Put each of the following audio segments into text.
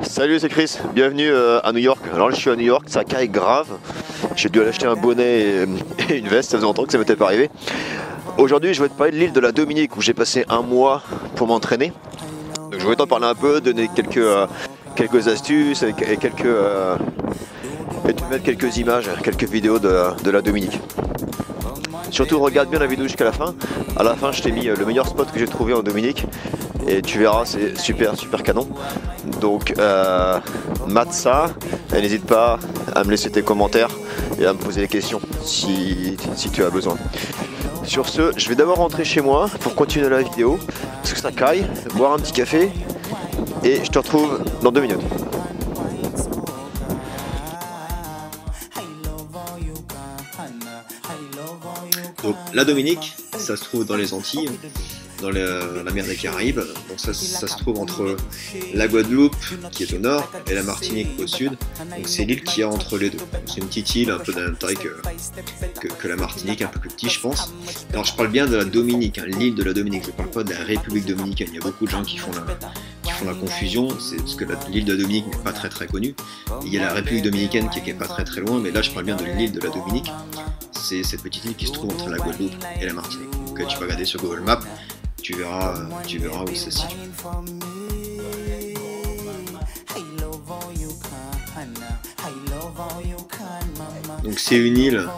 Salut, c'est Chris, bienvenue à New York. Alors là je suis à New York, ça caille grave. J'ai dû aller acheter un bonnet et une veste, ça faisait longtemps que ça m'était pas arrivé. Aujourd'hui je vais te parler de l'île de la Dominique où j'ai passé un mois pour m'entraîner. Donc je vais t'en parler un peu, donner quelques astuces et te mettre quelques images, quelques vidéos de la Dominique. Surtout regarde bien la vidéo jusqu'à la fin. À la fin je t'ai mis le meilleur spot que j'ai trouvé en Dominique. Et tu verras, c'est super canon. Donc mate ça et n'hésite pas à me laisser tes commentaires et à me poser des questions si tu as besoin. Sur ce, je vais d'abord rentrer chez moi pour continuer la vidéo parce que ça caille, boire un petit café et je te retrouve dans 2 minutes. Donc la Dominique, ça se trouve dans les Antilles, dans la mer des Caraïbes. Donc ça se trouve entre la Guadeloupe qui est au nord et la Martinique au sud. Donc c'est l'île qui est entre les deux. C'est une petite île un peu de la même taille que la Martinique, un peu plus petit je pense. Alors je parle bien de la Dominique, hein, l'île de la Dominique. Je ne parle pas de la République dominicaine. Il y a beaucoup de gens qui font la confusion. C'est parce que l'île de la Dominique n'est pas très connue. Il y a la République dominicaine qui est pas très loin, mais là je parle bien de l'île de la Dominique. C'est cette petite île qui se trouve entre la Guadeloupe et la Martinique. Donc tu peux regarder sur Google Maps, tu verras où ça se situe. Donc c'est une île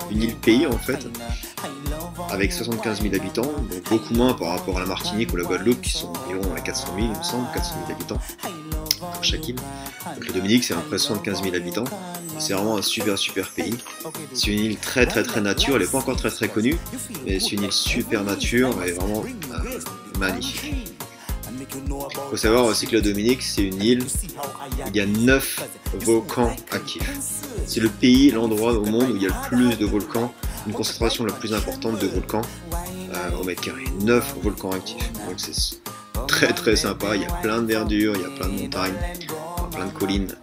pays en fait, avec 75 000 habitants, donc beaucoup moins par rapport à la Martinique ou la Guadeloupe qui sont environ à 400 000, il me semble, 400 000 habitants pour chaque île. Donc la Dominique c'est à peu près 75 000 habitants. C'est vraiment un super pays. C'est une île très nature, elle n'est pas encore très connue, mais c'est une île super nature et vraiment magnifique. Il faut savoir aussi que la Dominique c'est une île, il y a 9 volcans actifs. C'est le pays, l'endroit au monde où il y a le plus de volcans, une concentration la plus importante de volcans au mètre carré. 9 volcans actifs, donc c'est très sympa, il y a plein de verdure, il y a plein de montagnes, plein de collines.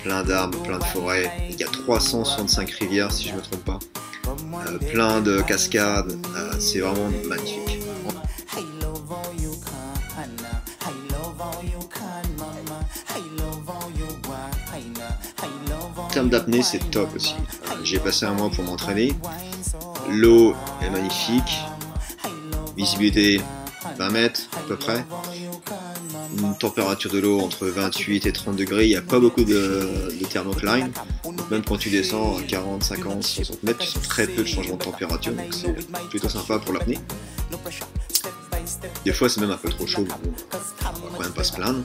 Plein d'arbres, plein de forêts, il y a 365 rivières si je ne me trompe pas, plein de cascades, c'est vraiment magnifique. En termes d'apnée c'est top aussi, j'ai passé un mois pour m'entraîner, l'eau est magnifique, visibilité 20 mètres à peu près, une température de l'eau entre 28 et 30 degrés, il n'y a pas beaucoup de thermocline, même quand tu descends à 40, 50, 60 mètres, tu sens très peu de changement de température, donc c'est plutôt sympa pour l'apnée. Des fois c'est même un peu trop chaud, mais bon, on va quand même pas se plaindre.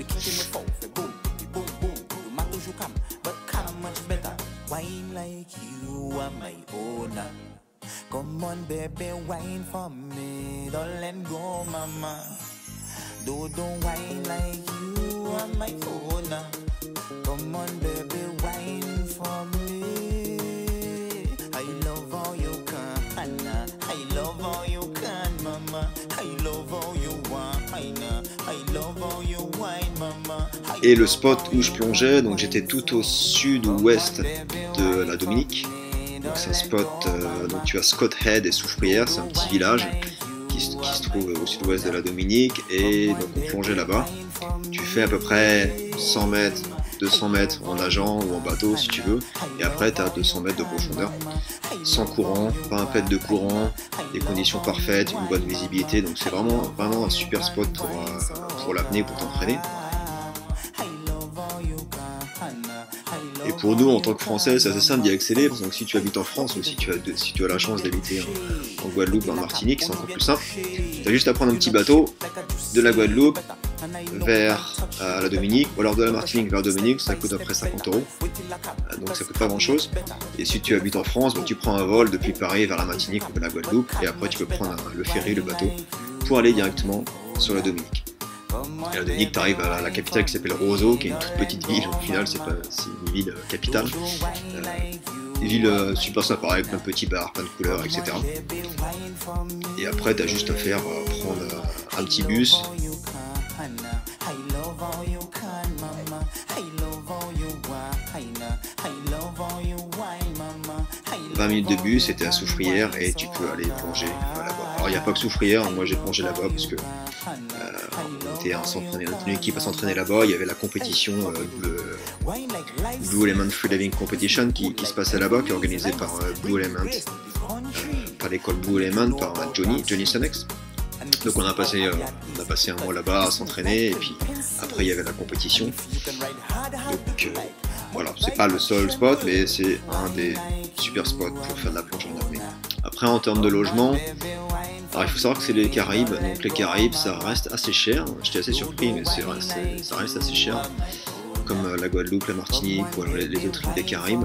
Don't whine like you are my owner. Come on, baby, whine for me. I love how you can, I love how you can, mama. I love how you whine, I love how you whine, mama. Et le spot où je plongeais, donc j'étais tout au sud-ouest de la Dominique. Donc c'est un spot, donc tu as Scott Head et Soufrière, c'est un petit village qui se trouve au sud-ouest de la Dominique, et donc on plongeait là-bas. Tu fais à peu près 100 mètres, 200 mètres en nageant ou en bateau si tu veux, et après tu as 200 mètres de profondeur, sans courant, pas un pet de courant, des conditions parfaites, une bonne visibilité, donc c'est vraiment un super spot pour l'apnée, pour t'entraîner. Et pour nous, en tant que Français, c'est assez simple d'y accéder, parce que si tu habites en France ou si tu as la chance d'habiter en Guadeloupe, en Martinique, c'est encore plus simple. Tu as juste à prendre un petit bateau de la Guadeloupe vers la Dominique, ou alors de la Martinique vers la Dominique, ça coûte à peu près 50 €, donc ça coûte pas grand chose. Et si tu habites en France, tu prends un vol depuis Paris vers la Martinique ou vers la Guadeloupe, et après tu peux prendre le ferry, le bateau, pour aller directement sur la Dominique. Et la Dominique, tu arrives à la capitale qui s'appelle Roseau, qui est une toute petite ville, au final c'est une ville capitale. Une ville super sympa avec plein de petits bars, plein de couleurs, etc. Et après tu as juste à faire prendre un petit bus. 20 minutes de bus, c'était à Soufrière et tu peux aller plonger là-bas. Alors il n'y a pas que Soufrière, moi j'ai plongé là-bas parce que était une équipe à s'entraîner là-bas. Il y avait la compétition Blue Element Free Diving Competition qui se passait là-bas, qui est organisée par Blue Element, par l'école Blue Element, par Johnny Sonex. Donc on a passé un mois là-bas à s'entraîner, et puis après il y avait la compétition. Donc voilà, c'est pas le seul spot, mais c'est un des super spots pour faire de la plongée en apnée. Après, en termes de logement, alors il faut savoir que c'est les Caraïbes, donc les Caraïbes ça reste assez cher. J'étais assez surpris, mais ça reste assez cher, comme la Guadeloupe, la Martinique ou alors les autres îles des Caraïbes.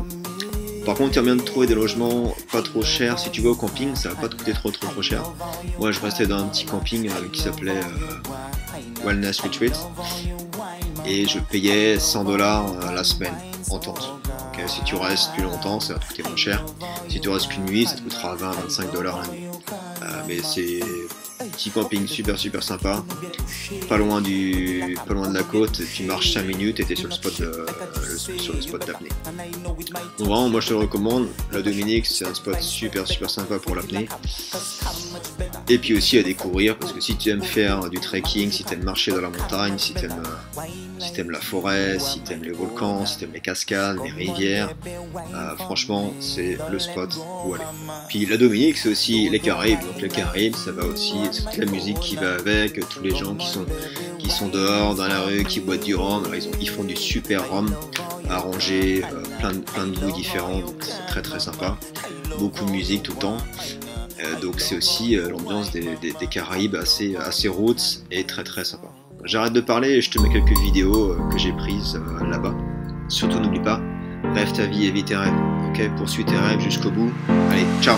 Par contre, il y a bien de trouver des logements pas trop chers. Si tu vas au camping, ça va pas te coûter trop cher. Moi, je restais dans un petit camping qui s'appelait Wellness Retreat, et je payais $100 la semaine en tente. Donc, si tu restes plus longtemps, ça va te coûter moins cher. Si tu restes qu'une nuit, ça te coûtera $20-25 la nuit. Mais c'est un petit camping super sympa, pas loin de la côte. Tu marches 5 minutes et tu es sur le spot d'apnée. Donc vraiment, moi je te le recommande. La Dominique, c'est un spot super sympa pour l'apnée. Et puis aussi à découvrir, parce que si tu aimes faire du trekking, si tu aimes marcher dans la montagne, si tu aimes la forêt, si tu aimes les volcans, si tu aimes les cascades, les rivières, franchement c'est le spot où aller. Puis la Dominique, c'est aussi les Caraïbes. Donc les Caraïbes, ça va aussi, c'est toute la musique qui va avec, tous les gens qui sont dehors dans la rue, qui boivent du rhum. Alors, ils font du super rhum arrangé, plein de goûts différents, donc c'est très sympa. Beaucoup de musique tout le temps. Donc c'est aussi l'ambiance des Caraïbes assez roots et très sympa. J'arrête de parler et je te mets quelques vidéos que j'ai prises là-bas. Surtout n'oublie pas, rêve ta vie et vis tes rêves. Ok, poursuis tes rêves jusqu'au bout. Allez, ciao!